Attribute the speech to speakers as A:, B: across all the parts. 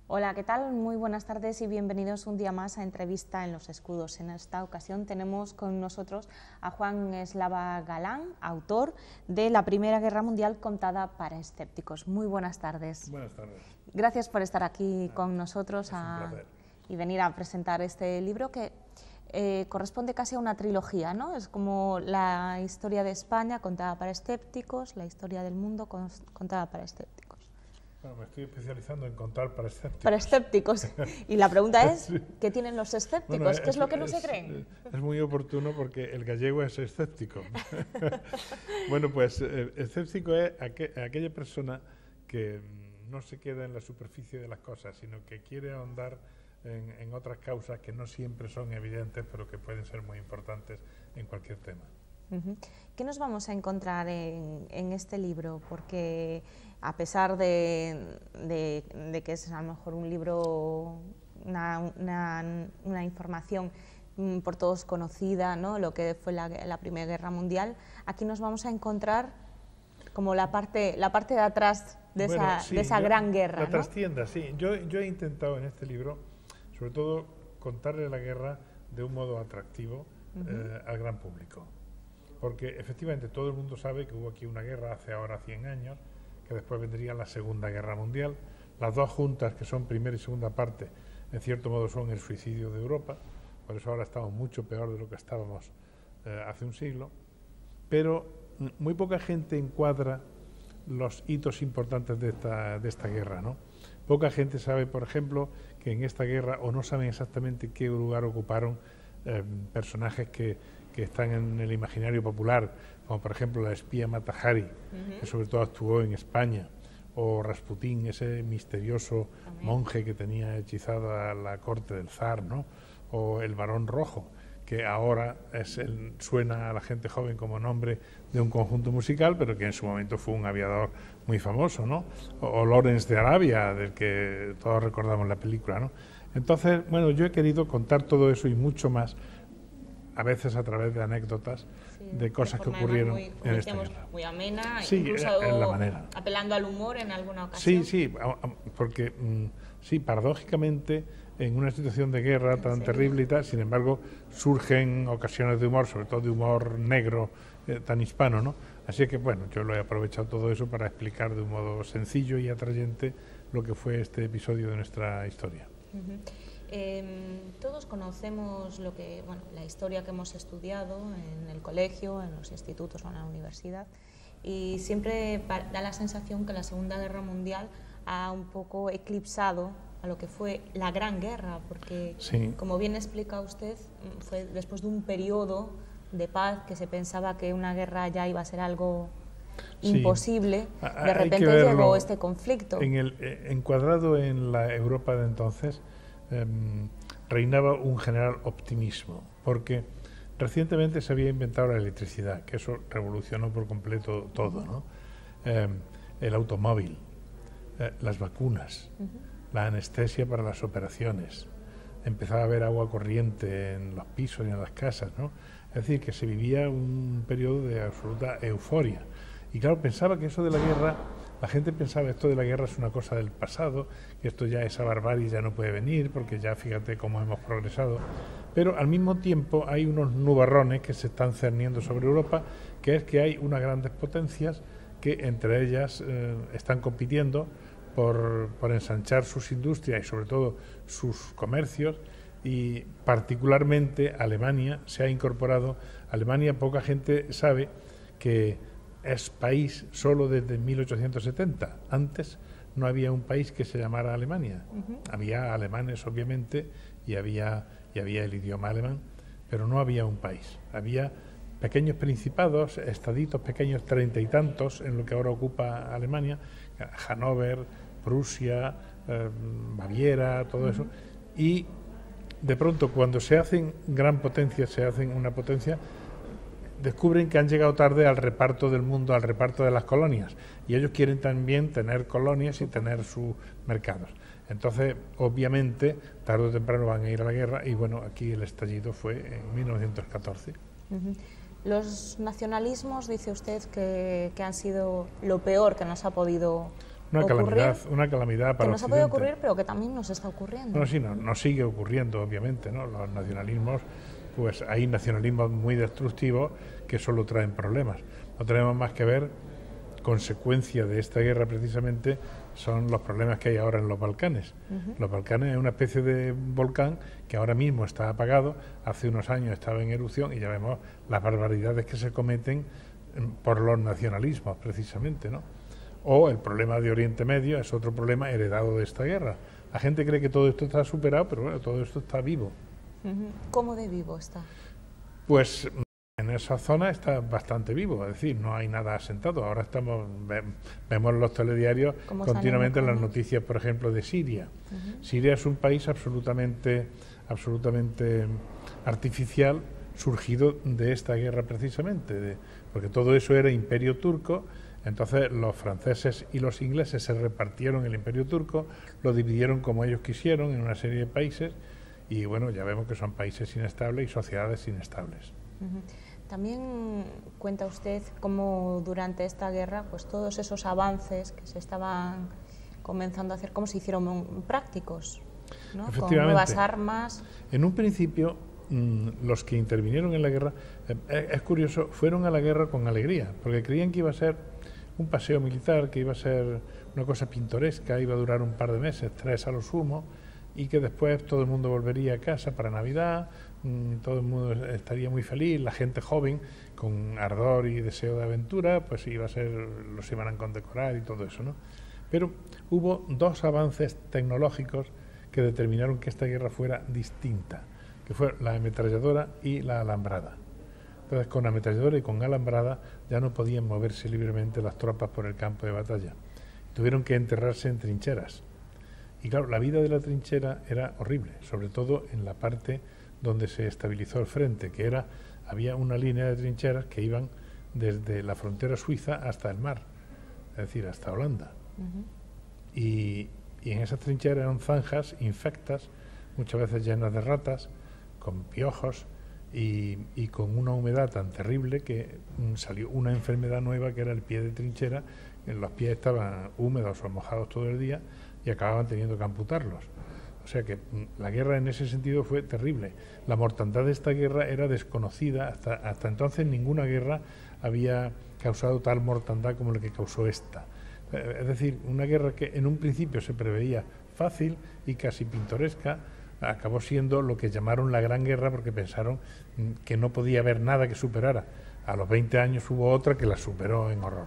A: Hola, ¿qué tal? Muy buenas tardes y bienvenidos un día más a Entrevista en los Escudos. En esta ocasión tenemos con nosotros a Juan Eslava Galán, autor de La Primera Guerra Mundial contada para escépticos. Muy buenas tardes.
B: Buenas tardes.
A: Gracias por estar aquí con nosotros
B: Es un placer.
A: y venir a presentar este libro que corresponde casi a una trilogía, ¿no? Es como la historia de España contada para escépticos, la historia del mundo contada para escépticos.
B: Bueno, me estoy especializando en contar para escépticos.
A: Para escépticos. Y la pregunta es,
B: Sí.
A: ¿qué tienen los escépticos?
B: Bueno,
A: ¿Qué es lo que no se creen?
B: Es muy oportuno porque el gallego es escéptico. Bueno, pues escéptico es aquella persona que no se queda en la superficie de las cosas, sino que quiere ahondar en otras causas que no siempre son evidentes, pero que pueden ser muy importantes en cualquier tema.
A: ¿Qué nos vamos a encontrar en este libro? Porque a pesar de que es a lo mejor un libro, una información por todos conocida, ¿no? Lo que fue la Primera Guerra Mundial, aquí nos vamos a encontrar como la parte de atrás de esa gran guerra,
B: La
A: ¿no?
B: trastienda, sí. Yo he intentado en este libro, sobre todo, contarle la guerra de un modo atractivo al gran público. Porque efectivamente todo el mundo sabe que hubo aquí una guerra hace ahora 100 años, que después vendría la Segunda Guerra Mundial. Las dos juntas, que son primera y segunda parte, en cierto modo son el suicidio de Europa, por eso ahora estamos mucho peor de lo que estábamos hace un siglo. Pero muy poca gente encuadra los hitos importantes de esta guerra, ¿no? Poca gente sabe, por ejemplo, que en esta guerra, o no saben exactamente qué lugar ocuparon personajes que están en el imaginario popular, como por ejemplo la espía Mata Hari, que sobre todo actuó en España, o Rasputín, ese misterioso monje que tenía hechizada la corte del zar, ¿no? O el Barón Rojo, que ahora suena a la gente joven como nombre de un conjunto musical, pero que en su momento fue un aviador muy famoso, ¿no? O Lawrence de Arabia, del que todos recordamos la película, ¿no? Entonces, bueno, yo he querido contar todo eso y mucho más, a veces a través de anécdotas, de cosas que ocurrieron en esta guerra.
A: Muy amena,
B: sí,
A: incluso
B: en la manera.
A: apelando al humor en alguna ocasión.
B: Sí, porque sí, paradójicamente, en una situación de guerra tan terrible y tal, sin embargo, surgen ocasiones de humor, sobre todo de humor negro, tan hispano, ¿no? Así que, bueno, yo lo he aprovechado todo eso para explicar de un modo sencillo y atrayente lo que fue este episodio de nuestra historia.
A: Todos conocemos la historia que hemos estudiado en el colegio, en los institutos o en la universidad, y siempre da la sensación que la Segunda Guerra Mundial ha un poco eclipsado a lo que fue la Gran Guerra, porque,
B: sí,
A: como bien explica usted, fue después de un periodo de paz que se pensaba que una guerra ya iba a ser algo imposible, de repente llegó este conflicto.
B: Encuadrado en la Europa de entonces, reinaba un general optimismo, porque recientemente se había inventado la electricidad, que eso revolucionó por completo todo, ¿no? El automóvil, las vacunas, la anestesia para las operaciones, empezaba a haber agua corriente en los pisos y en las casas, ¿no? Es decir, que se vivía un periodo de absoluta euforia. Y claro, pensaba que eso de la guerra, la gente pensaba esto de la guerra es una cosa del pasado, que esto ya, esa barbarie ya no puede venir, porque ya fíjate cómo hemos progresado. Pero al mismo tiempo hay unos nubarrones que se están cerniendo sobre Europa, que es que hay unas grandes potencias que entre ellas están compitiendo por ensanchar sus industrias y sobre todo sus comercios, y particularmente Alemania se ha incorporado. Alemania, poca gente sabe que es país solo desde 1870. Antes no había un país que se llamara Alemania. Había alemanes, obviamente, y había el idioma alemán, pero no había un país. Había pequeños principados, estaditos pequeños, 30 y tantos, en lo que ahora ocupa Alemania, Hannover, Prusia, Baviera, todo eso. Y de pronto, cuando se hacen gran potencia, se hacen una potencia, descubren que han llegado tarde al reparto del mundo, al reparto de las colonias, y ellos quieren también tener colonias y tener sus mercados. Entonces, obviamente, tarde o temprano van a ir a la guerra, y bueno, aquí el estallido fue en 1914.
A: Los nacionalismos, dice usted, que han sido lo peor que nos ha podido ocurrir,
B: una calamidad para
A: que nos ha podido
B: Occidente.
A: ocurrir, pero que también nos está ocurriendo.
B: No, sí, nos sigue ocurriendo, obviamente, ¿no? Los nacionalismos, pues hay nacionalismos muy destructivos que solo traen problemas. No tenemos más que ver, consecuencia de esta guerra precisamente, son los problemas que hay ahora en los Balcanes. Los Balcanes es una especie de volcán que ahora mismo está apagado, hace unos años estaba en erupción y ya vemos las barbaridades que se cometen por los nacionalismos, precisamente, ¿no? O el problema de Oriente Medio es otro problema heredado de esta guerra. La gente cree que todo esto está superado, pero bueno, todo esto está vivo.
A: ¿Cómo de vivo está?
B: Pues en esa zona está bastante vivo, es decir, no hay nada asentado. Ahora vemos en los telediarios continuamente las noticias, por ejemplo, de Siria. Siria es un país absolutamente artificial, surgido de esta guerra precisamente, porque todo eso era imperio turco. Entonces los franceses y los ingleses se repartieron el imperio turco, lo dividieron como ellos quisieron en una serie de países y bueno, ya vemos que son países inestables y sociedades inestables.
A: También cuenta usted cómo durante esta guerra pues todos esos avances que se estaban comenzando a hacer, cómo se hicieron prácticos, ¿no? Con nuevas armas.
B: En un principio los que intervinieron en la guerra, es curioso, fueron a la guerra con alegría, porque creían que iba a ser un paseo militar, que iba a ser una cosa pintoresca, iba a durar un par de meses, 3 a lo sumo, y que después todo el mundo volvería a casa para Navidad, todo el mundo estaría muy feliz, la gente joven, con ardor y deseo de aventura, pues iba a ser, los iban a condecorar y todo eso, ¿no? Pero hubo 2 avances tecnológicos que determinaron que esta guerra fuera distinta, que fue la ametralladora y la alambrada. Entonces, con ametralladora y con alambrada ya no podían moverse libremente las tropas por el campo de batalla. Tuvieron que enterrarse en trincheras. Y claro, la vida de la trinchera era horrible, sobre todo en la parte donde se estabilizó el frente, había una línea de trincheras que iban desde la frontera suiza hasta el mar, es decir, hasta Holanda. Y en esas trincheras eran zanjas infectas, muchas veces llenas de ratas, con piojos, y con una humedad tan terrible que salió una enfermedad nueva que era el pie de trinchera. Los pies estaban húmedos o mojados todo el día y acababan teniendo que amputarlos. O sea que la guerra en ese sentido fue terrible. La mortandad de esta guerra era desconocida, hasta entonces ninguna guerra había causado tal mortandad como la que causó esta. Es decir, una guerra que en un principio se preveía fácil y casi pintoresca, acabó siendo lo que llamaron la Gran Guerra porque pensaron que no podía haber nada que superara. A los 20 años hubo otra que la superó en horror.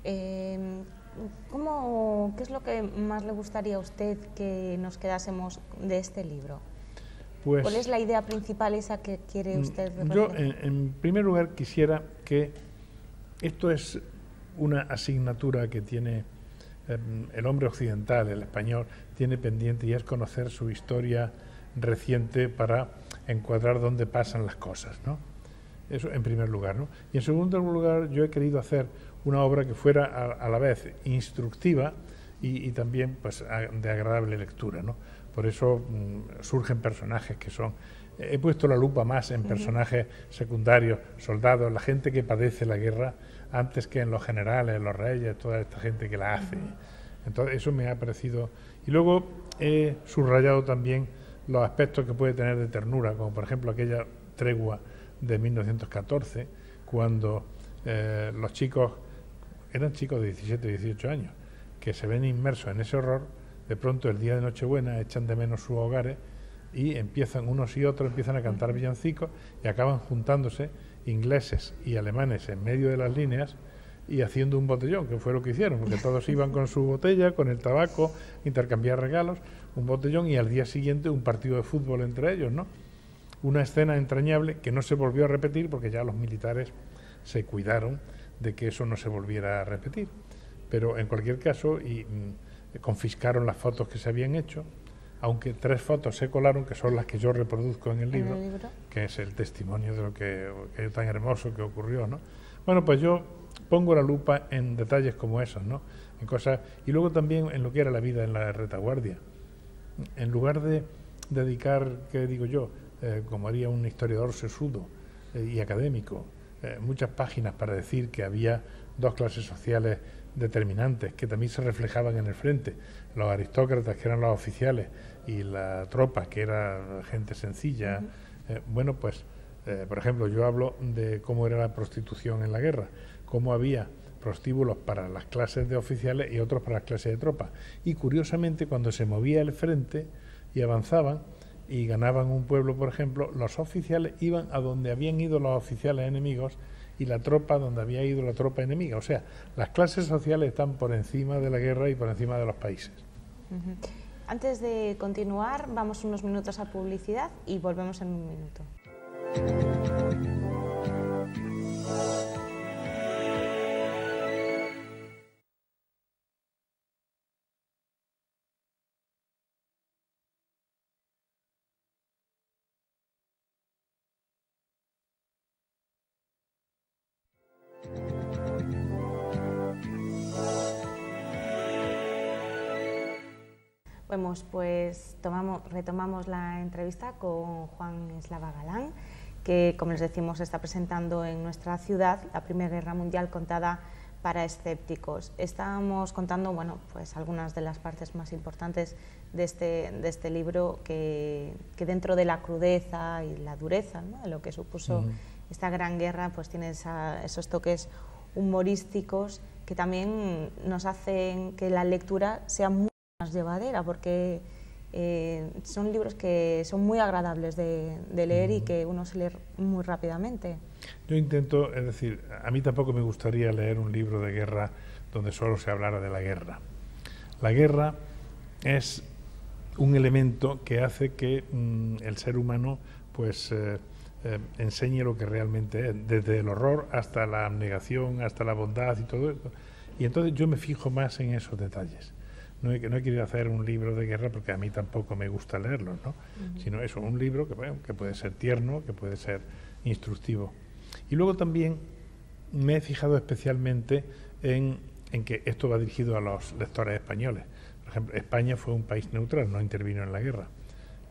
A: ¿Qué es lo que más le gustaría a usted que nos quedásemos de este libro?
B: Pues,
A: ¿cuál es la idea principal esa que quiere usted referir?
B: Yo, en primer lugar, quisiera que esto es una asignatura que tiene el hombre occidental, el español, tiene pendiente, y es conocer su historia reciente para encuadrar dónde pasan las cosas, ¿no? Eso en primer lugar, ¿no? Y en segundo lugar, yo he querido hacer una obra que fuera a la vez instructiva y también pues de agradable lectura, ¿no? Por eso surgen personajes que son... He puesto la lupa más en personajes secundarios, soldados, la gente que padece la guerra, antes que en los generales, los reyes, toda esta gente que la hace. Entonces eso me ha parecido... Y luego he subrayado también los aspectos que puede tener de ternura, como por ejemplo aquella tregua de 1914, cuando los chicos, eran chicos de 17, 18 años, que se ven inmersos en ese horror, de pronto el día de Nochebuena echan de menos sus hogares y empiezan unos y otros, empiezan a cantar villancicos y acaban juntándose ingleses y alemanes en medio de las líneas y haciendo un botellón, que fue lo que hicieron, porque todos iban con su botella, con el tabaco, intercambiar regalos, un botellón, y al día siguiente un partido de fútbol entre ellos, ¿no? Una escena entrañable que no se volvió a repetir porque ya los militares se cuidaron de que eso no se volviera a repetir. Pero en cualquier caso, confiscaron las fotos que se habían hecho, aunque 3 fotos se colaron, que son las que yo reproduzco en el libro, que es el testimonio de lo que tan hermoso que ocurrió, ¿no? Bueno, pues yo pongo la lupa en detalles como esos, ¿no? En cosas, y luego también en lo que era la vida en la retaguardia. En lugar de dedicar, ¿qué digo yo?, como haría un historiador sesudo y académico, muchas páginas para decir que había 2 clases sociales determinantes que también se reflejaban en el frente. Los aristócratas, que eran los oficiales, y la tropa, que era gente sencilla. Bueno, pues, por ejemplo, yo hablo de cómo era la prostitución en la guerra, cómo había prostíbulos para las clases de oficiales y otros para las clases de tropas. Y curiosamente, cuando se movía el frente y avanzaban y ganaban un pueblo, por ejemplo, los oficiales iban a donde habían ido los oficiales enemigos y la tropa donde había ido la tropa enemiga. O sea, las clases sociales están por encima de la guerra y por encima de los países.
A: Antes de continuar, vamos unos minutos a publicidad y volvemos en un minuto. Bueno, pues retomamos la entrevista con Juan Eslava Galán, que, como les decimos, está presentando en nuestra ciudad la Primera Guerra Mundial contada para escépticos. Estábamos contando, bueno, pues algunas de las partes más importantes de este libro, que dentro de la crudeza y la dureza, ¿no?, de lo que supuso esta gran guerra, pues tiene esos toques humorísticos que también nos hacen que la lectura sea muy más llevadera, porque son libros que son muy agradables de leer y que uno se lee muy rápidamente.
B: Yo intento, es decir, a mí tampoco me gustaría leer un libro de guerra donde solo se hablara de la guerra. La guerra es un elemento que hace que el ser humano pues enseñe lo que realmente es, desde el horror hasta la abnegación, hasta la bondad y todo esto. Y entonces yo me fijo más en esos detalles. No he querido hacer un libro de guerra porque a mí tampoco me gusta leerlo, ¿no? Sino eso, un libro que, bueno, que puede ser tierno, que puede ser instructivo. Y luego también me he fijado especialmente en que esto va dirigido a los lectores españoles. Por ejemplo, España fue un país neutral, no intervino en la guerra,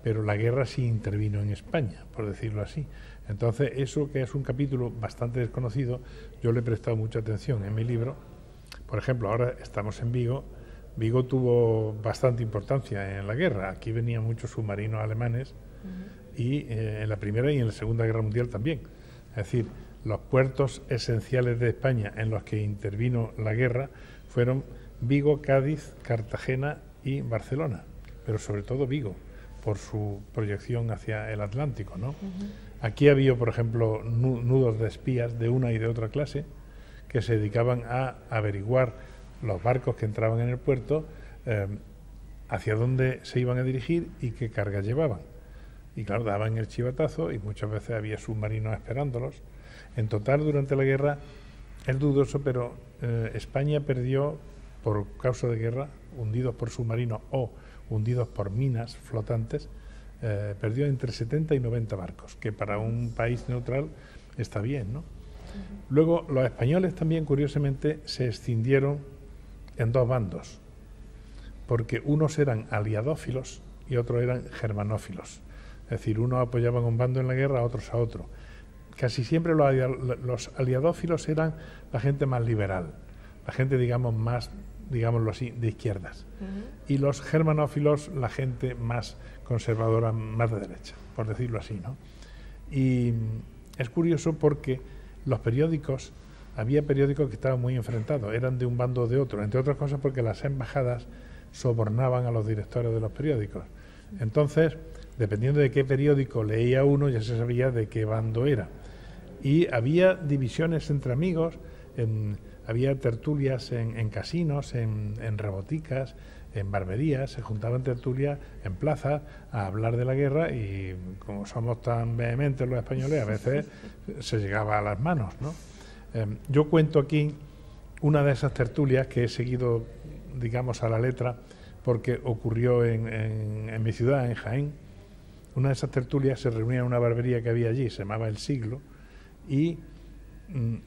B: pero la guerra sí intervino en España, por decirlo así. Entonces, eso, que es un capítulo bastante desconocido, yo le he prestado mucha atención en mi libro. Por ejemplo, ahora estamos en Vigo. Vigo tuvo bastante importancia en la guerra. Aquí venían muchos submarinos alemanes y en la Primera y en la Segunda Guerra Mundial también. Es decir, los puertos esenciales de España en los que intervino la guerra fueron Vigo, Cádiz, Cartagena y Barcelona, pero sobre todo Vigo, por su proyección hacia el Atlántico, ¿no? Aquí había, por ejemplo, nudos de espías de una y de otra clase que se dedicaban a averiguar los barcos que entraban en el puerto, hacia dónde se iban a dirigir y qué carga llevaban. Y claro, daban el chivatazo y muchas veces había submarinos esperándolos. En total, durante la guerra, es dudoso, pero España perdió, por causa de guerra, hundidos por submarinos o hundidos por minas flotantes, perdió entre 70 y 90 barcos, que para un país neutral está bien, ¿no? Luego, los españoles también, curiosamente, se escindieron en dos bandos, porque unos eran aliadófilos y otros eran germanófilos. Es decir, unos apoyaban a un bando en la guerra, otros a otro. Casi siempre los aliadófilos eran la gente más liberal, la gente, digamos, más, digámoslo así, de izquierdas. Y los germanófilos, la gente más conservadora, más de derecha, por decirlo así, ¿no? Y es curioso porque los periódicos, había periódicos que estaban muy enfrentados, eran de un bando o de otro, entre otras cosas porque las embajadas sobornaban a los directores de los periódicos. Entonces, dependiendo de qué periódico leía uno, ya se sabía de qué bando era. Y había divisiones entre amigos, había tertulias en casinos, en reboticas, en barberías, se juntaban tertulias en plazas a hablar de la guerra y como somos tan vehementes los españoles, a veces se llegaba a las manos, ¿no? Yo cuento aquí una de esas tertulias que he seguido, digamos, a la letra, porque ocurrió en mi ciudad, en Jaén. Una de esas tertulias se reunía en una barbería que había allí, se llamaba El Siglo, y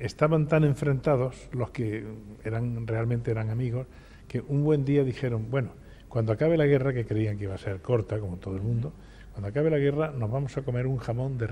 B: estaban tan enfrentados los que realmente eran amigos, que un buen día dijeron, bueno, cuando acabe la guerra, que creían que iba a ser corta, como todo el mundo, cuando acabe la guerra nos vamos a comer un jamón de